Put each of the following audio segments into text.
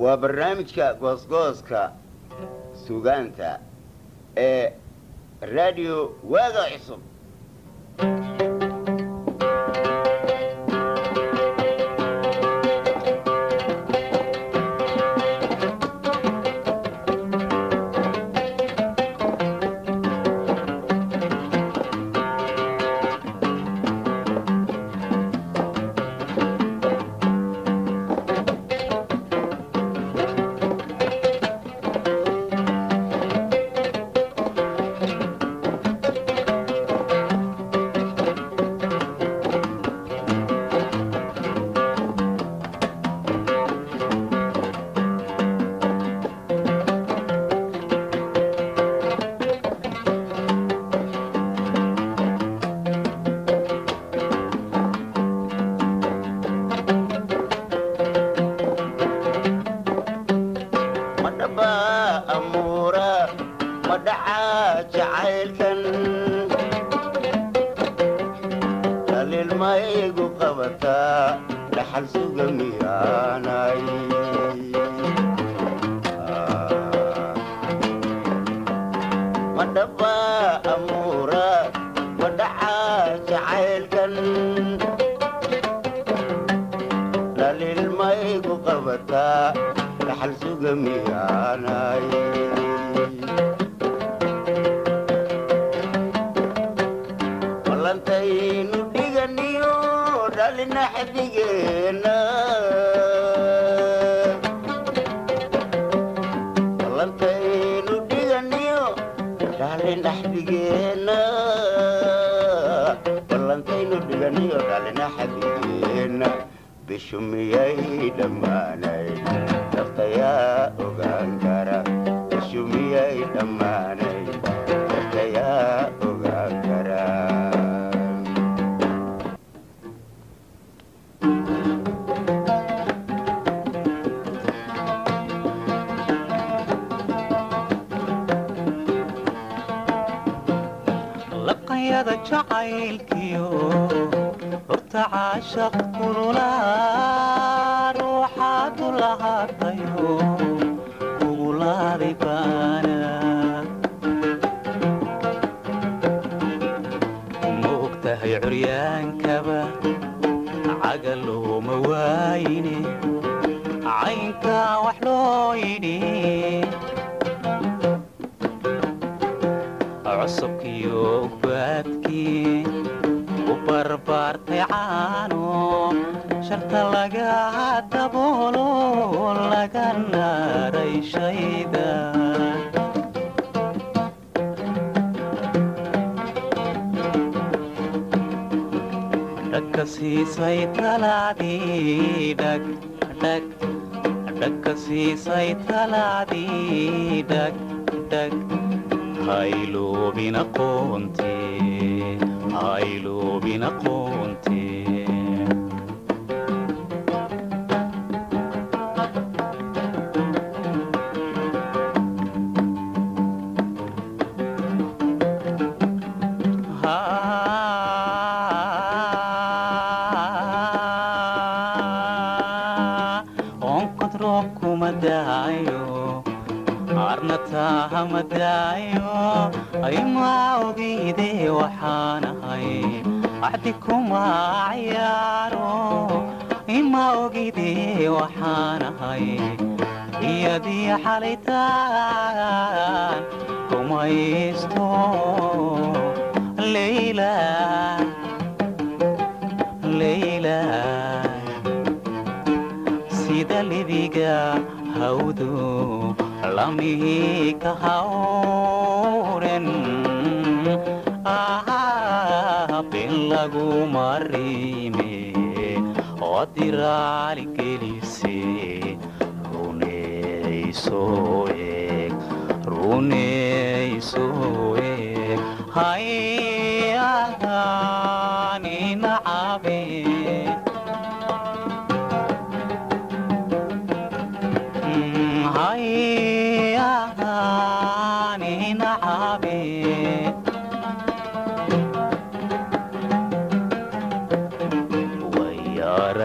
وبرنامجك قوسقوسك سوغانتا راديو واقع عصب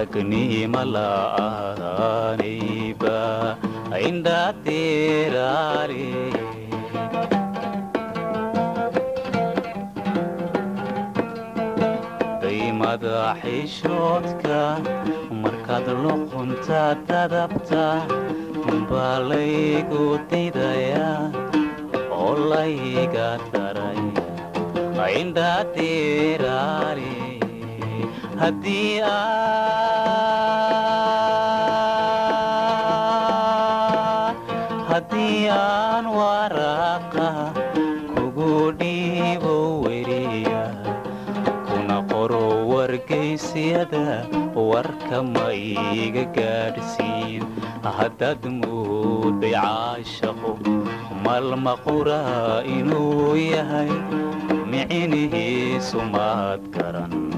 ركني ملاني با عند تيراري دايما حيشوتك مركض لقنت تدبتا باليك وتدايا والله قدري عند تيراري هدي هديان ورقة كودي بوريا كنا قرو ورقيسيدا وركما إيجا قارسين هدد مود عاشقو مالمقورا إنو يهي معينه سمات كران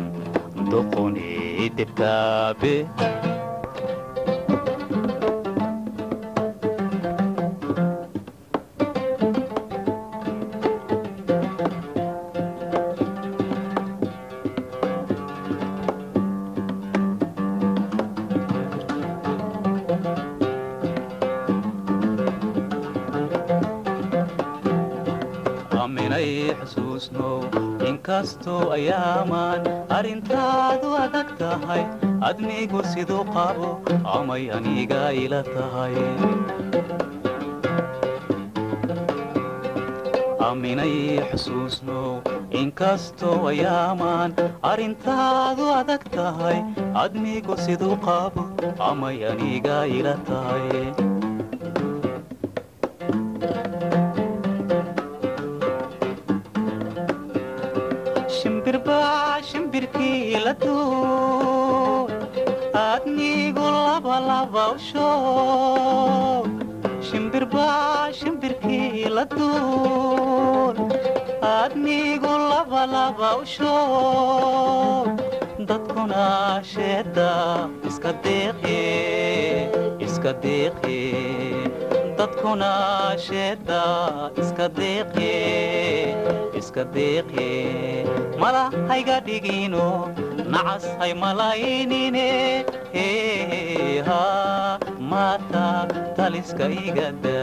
دقوني دبتابي مني حسوسنو inkastoo ayaamaan arrintaadu adag tahay admigu siduu qabo amay aniga ila tahay aminay xusuusno inkastoo ayaamaan arrintaadu adag tahay admigu siduu qabo amay aniga ila tahay shimbirkii la duul adnigu laba usho shimbirkii la duul adnigu laba usho dadkuna sheeda iska deeqe dadkuna sheeda iska deeqe mala hayga dhigino nacas hay malaynine ha mata taliska igada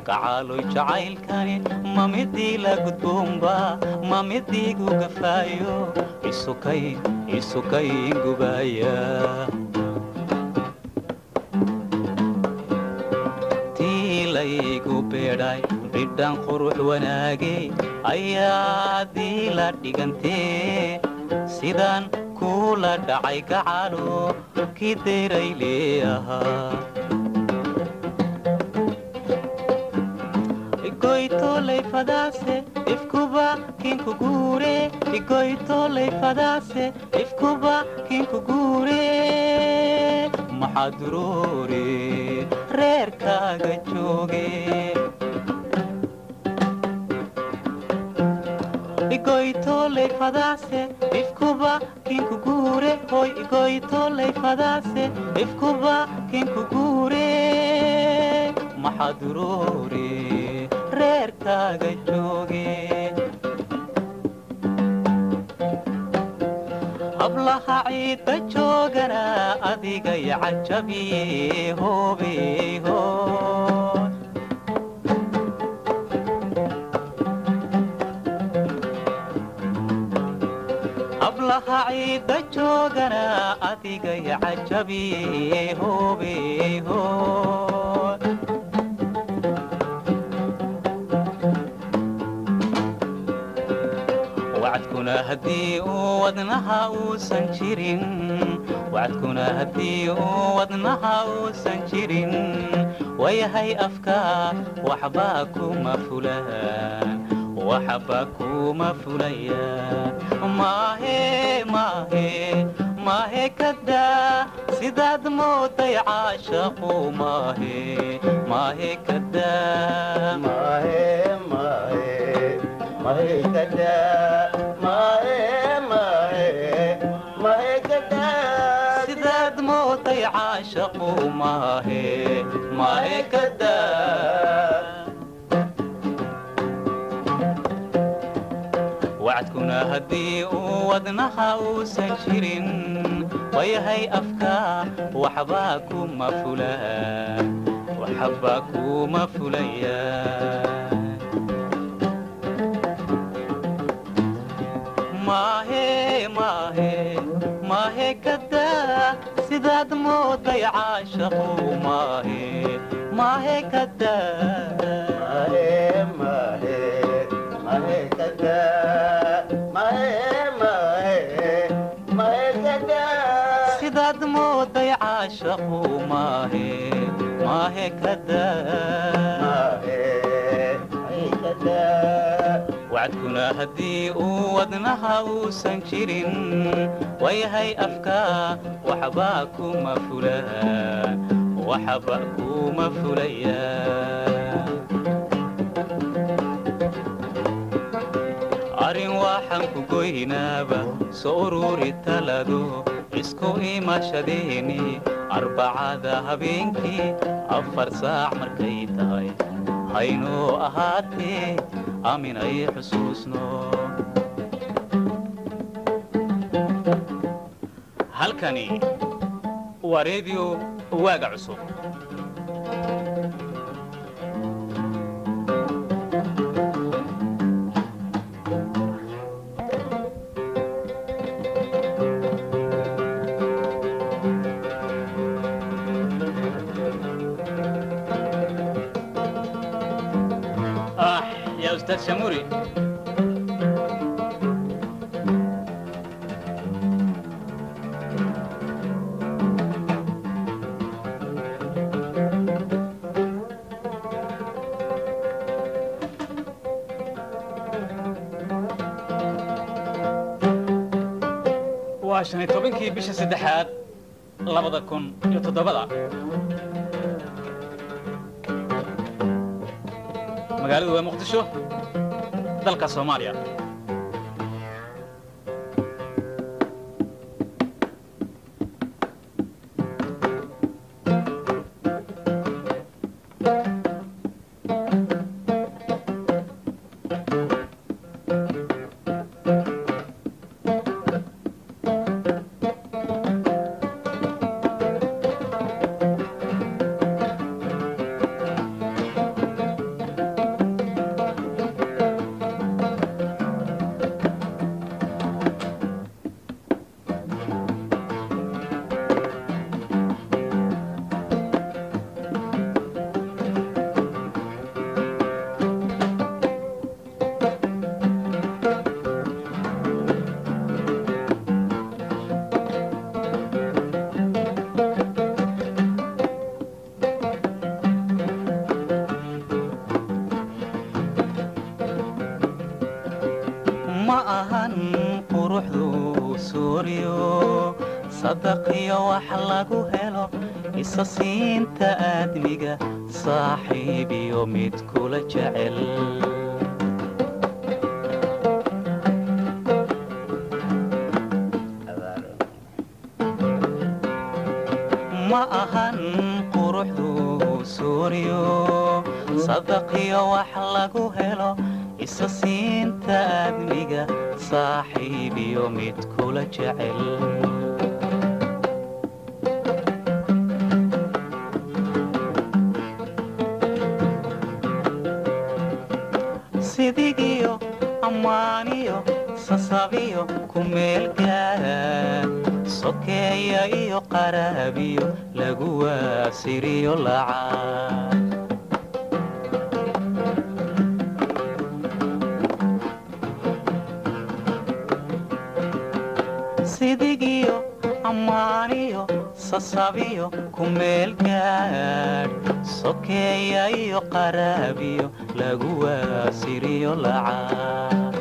gacaloy jacaylkani mamidii la gudboomba mamidiigu gafaayo isukay gubaya tiilaygu beedhay bidhan qurux wanaagay ayaadii la dhigantee sidaan kula dhacay gacalo kii deeray leeyahaa igoytoley fadaase ifkuba kinku guure igoytoley fadaase ifkuba kinku guure maxaduroore reerkaaga jooge igoytoley fadaase ifkuba kinku guure hoy igoytoley fadaase ifkuba kinku guure maxaduroore reerkaaga jooge hablaha ciidda joogana adiga yacajabiye hoobeho hablaha ciidda joogana adiga yacajabiye hoobeho وعدكنا هدي ودنها وسنجرين وعدكنا هدي ودنها وسنجرين ويهي أفكار وحباكم فلان وحباكم فليان ما هي كدا سداد موتي عاشقوا ما هي كدا ما هي كدا ما هي كدا سداد موتي عاشقوا ما هي كدا wacdkuna haddii uu wadnaha uusan jirin wayahay afka waxbaa kuma fulaya maahe kadaa sidaad mooday caashaqu maahe sidaad mooday caashaqu maahe kadaa wacdkuna haddii uu wadnaha uusan jirin wayahay afka waxbaa kuma fulaya arrin waxaan ku goynaaba soo ururi talado isku imashadeeni arbacada habeenkii 4 saac markay tahay haynoo ahaatee aaminay xusuusno halkani waa reediyo waaga cusub يا أستاذ شموري وعشان يطبنكي بيش السدحات لبضكن يتضبضا magaaladu waa muqdisho dalka Soomaaliya صدقي وحلاقو هلو إساسين تأدميقا صاحبي يوميت كل جعل ما أهن قروحو سوريو صدقي وحلاقو هلو إساسين تأدميقا صاحبي يوميت كل جعل sidigiyo amaaniyo sasabiyo kumeelgaad sokeeya iyo qaraabiyo lagu waasiriyo lacag sidigiyo amaaniyo sasabiyo kumeelgaad sokeeya iyo qaraabiyo lagu waasiriyo lacag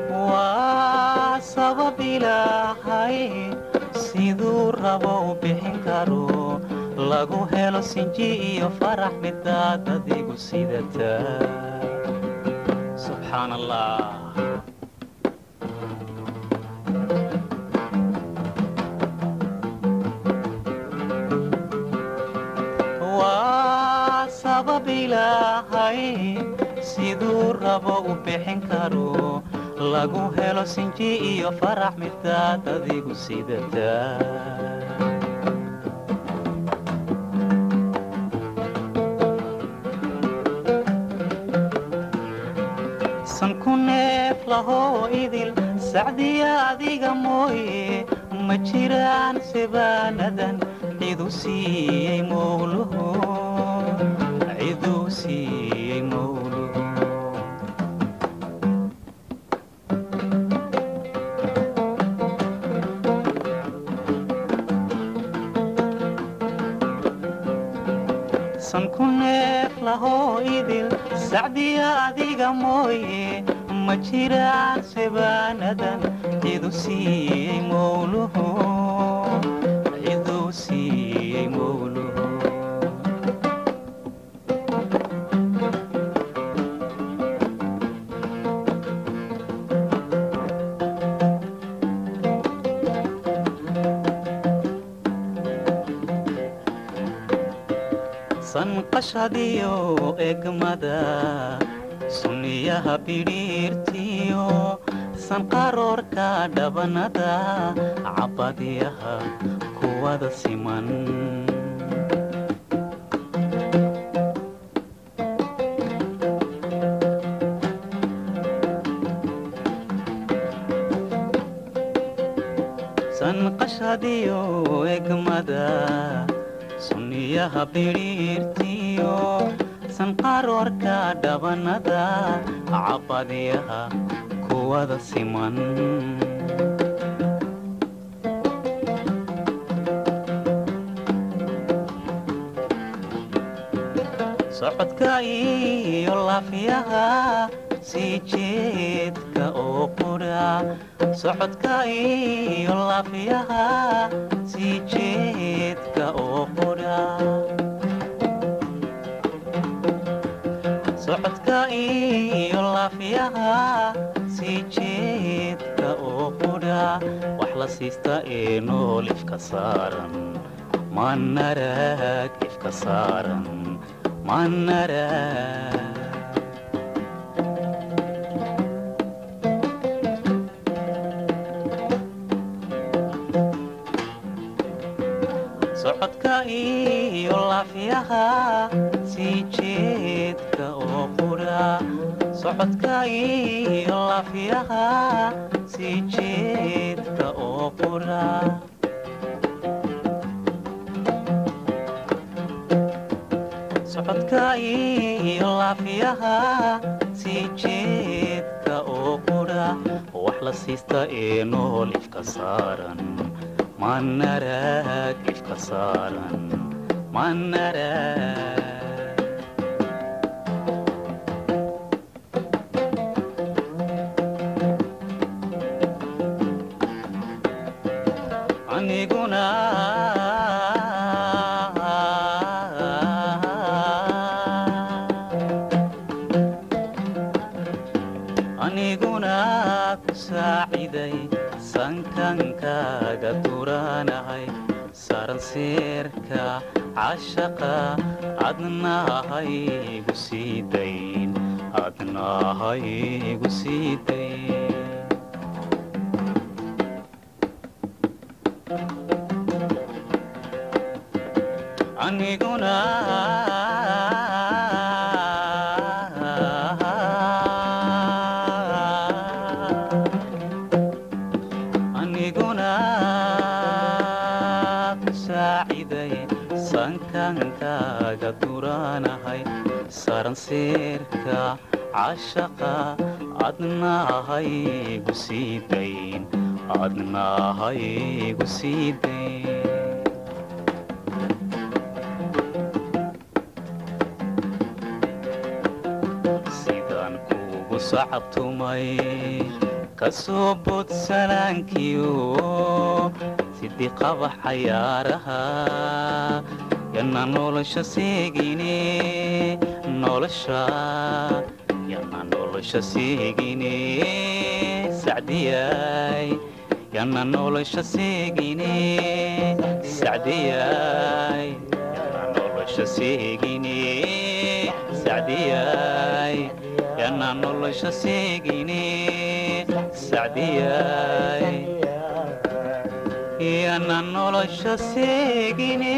waa sabab ilaahay siduu rabo u bixin karo lagu helo sinji iyo farax midaad adigu sidata subxaan allah bilaahay siduu rabo u bixin karo lagu helo sinji iyo farax midaad adigu sidataa sanku neef lahoo idil sacdiya adiga mooye ma jiraan sibaanadan cidu siiyey mowluhu ciduu siiyey mowluhu sanku neef lahoo idil sacdiya adiga mooye ma jiraan sibaanadan cidu siiyey mowluhu ciduu siiyey mowluhu sanqashadiyo egmada sunniyaha bidhiirtiyo sanqaroorka dhabanada cabadiyaha kuwada siman sanqashadiyo egmada sunniyaha bidhiirtiyo sanqaroorka dhabanada cabadiyaha kuwada siman socodka iyo laafiyaha sii jeedka oo qudha socodka iyo laafiyaha sii jeedka oo qudha socodka iyo laafiyaha sii jeedka oo qudha wax la siista ee nool ifka saaran manarag ifka saaran manarag socodka iyo laafiyaha sii jeedka oo qudha socodka iyo laafiyaha sii jeedka oo qudha socodka iyo laafiyaha sii jeedka oo qudha wax la siista ee nool ifka saaran manarag ifka saaran manarag aniguna ku saaciday sankankaaga duranahay saran seerka cashaqa adnahaygu sii dayn adnahaygu sii dayn aniguna sankankaaga duranahay saran seerka cashaqa adnahaygu sii dayn adnahaygu sii dayn sidaan kuugu sacabtumay kasoo bod salaankiyo sidii qabax cayaaraha yana nolosha seegine nolosha yana nolosha seegine sacdiyay yana nolosha seegine sacdiyay yana nolosha seegine sacdiyay yanaan nolosha seegine sacdiyay yanaan nolosha seegine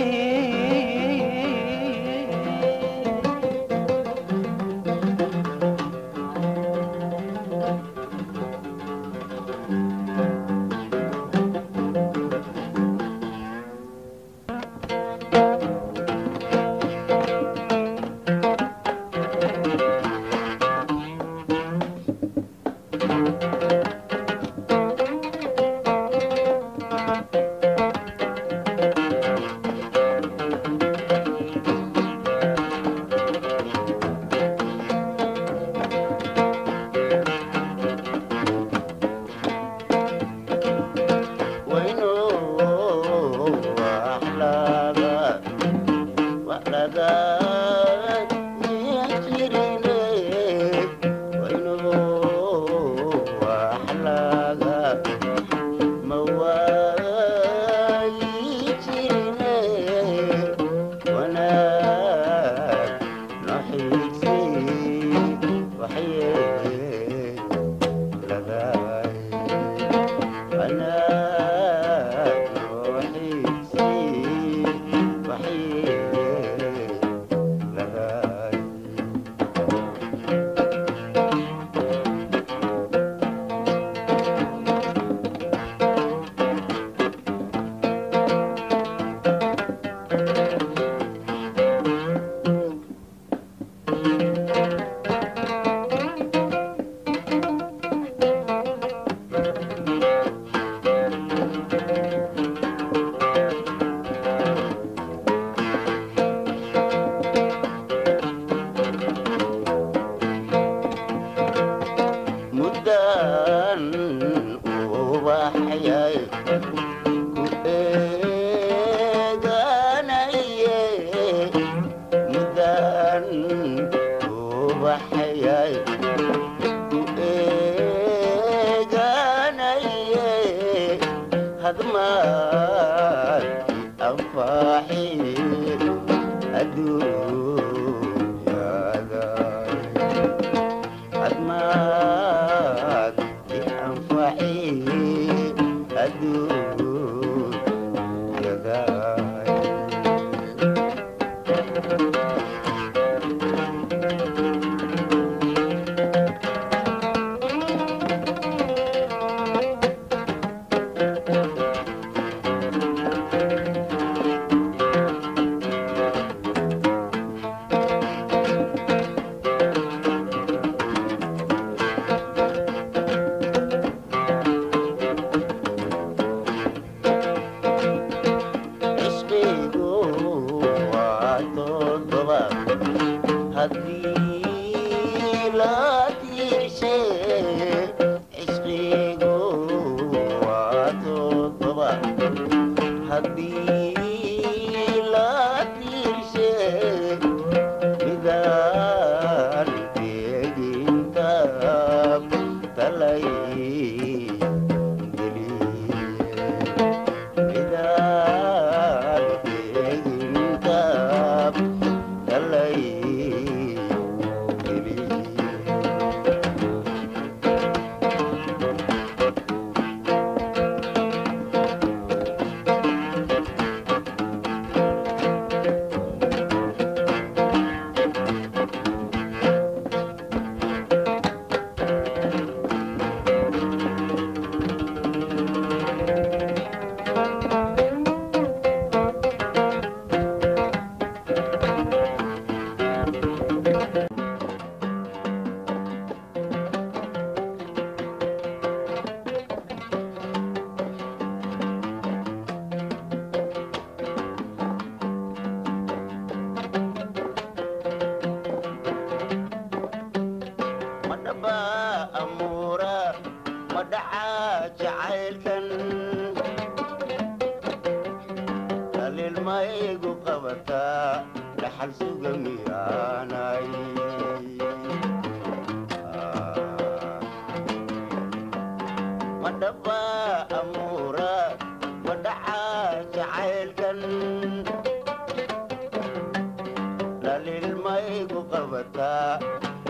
للمي igu qabataa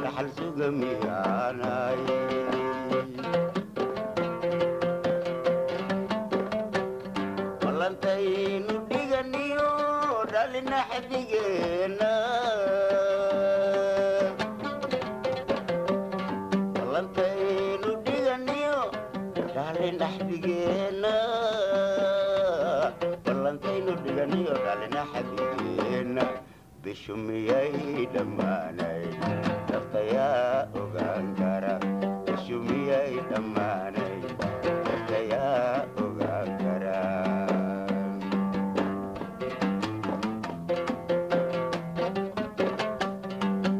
dhaxal suga miyaanay ballantaynu dhiganiyo dhalina xadigeena ballantaynu dhiganiyo dhalina xadigeena ballantaynu dhiganiyo dhalina xadigeena bishu miyay dhammaanay naftayaa ogaan kara bishu miyay dhammaanay naftayaa ogaan kara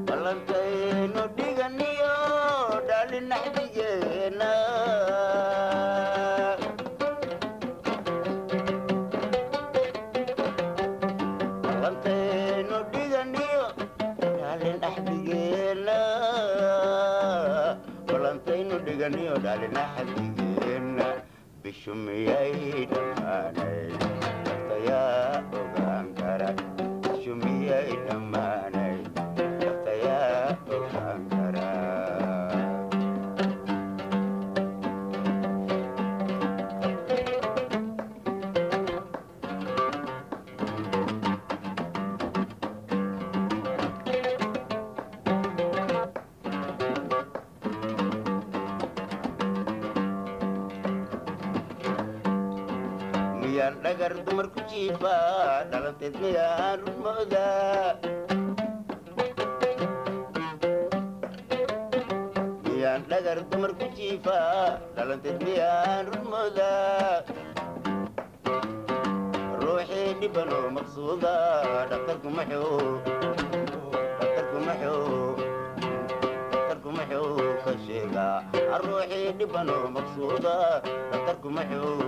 ballantaynu dhiganiyo dhalina xadigeena ballantaynu dhiganiyo dhalin axdigeena ballantaynu dhiganiyo dhalin axdigeena bishu miyay dhammaanay naftayaa ogaan kara bishu miyay dhammaanay naftayaa ogaan kara miyaan dhagar dumar ku jiifaa dhalanteed miyaan rudmoodaa miyaan dhagar dumar ku jiifaa dhalanteed miyaan rudmoodaa ruuxii dhibanoo maqsuuda dhaktarku maxuu ka sheegaa ruuxii dhibanoo maqsuuda dhaktarku maxuu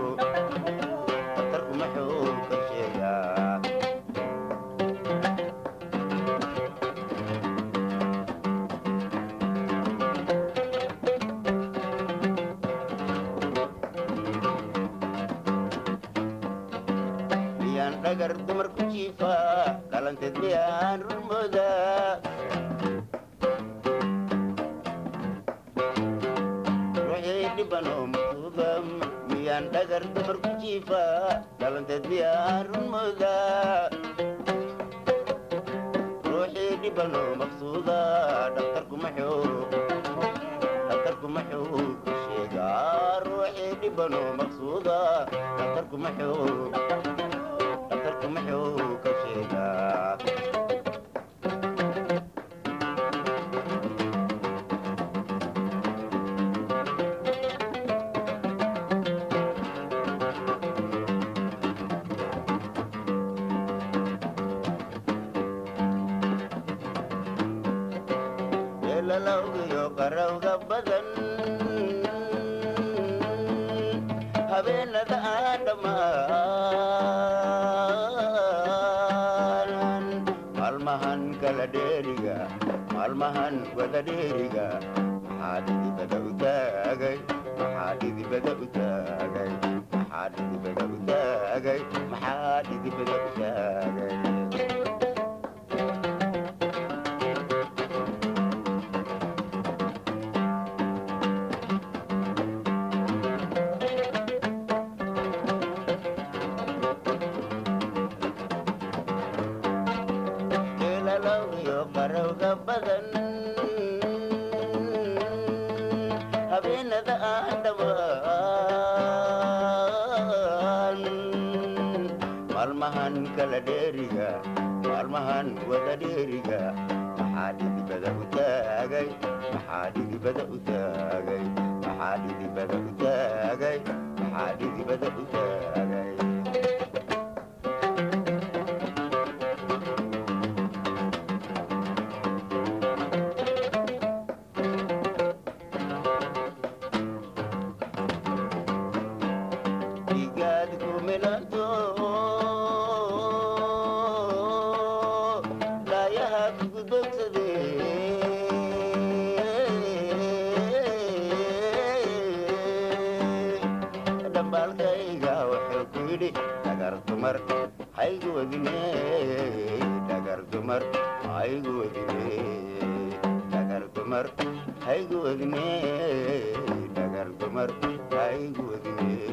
ka sheegaa miyaan dhagar dumar ku jiifaa dhalanteed miyaan rudmoodaa ruuxii dhibanoo maqsuuda miyaan dhagar dumar ku jiifaa dhalanteed miyaan rudmoodaa ruuxii dhibanoo maqsuuda dhaktarku maxuu ka sheegaa ruuxii dhibanoo maqsuuda dhaktarku maxuu ka sheegaa lalawgiyo qarowga badan habeenada aan dhammaan maalmahan kala dheeriga maalmahan wada dheeriga maxaa dhidibada u taagay maxaa dhidibada u taagay maxaa dhidibada u taagay maxaa dhidibada u taagay qarowga badan habeenada aan dhammaan maalmahan kala dheeriga maalmahan wada dheeriga maxaa dhidibada u taagay maxaa dhidibada u taagay maxaa dhidibada u taagay maxaa dhidibada u taagay dhambaalkayga wuxuu dumar haygoodine dhagar dumar haygoodine dhagar dumar haygoodine dhagar dumar haygoodine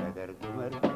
Agar dumar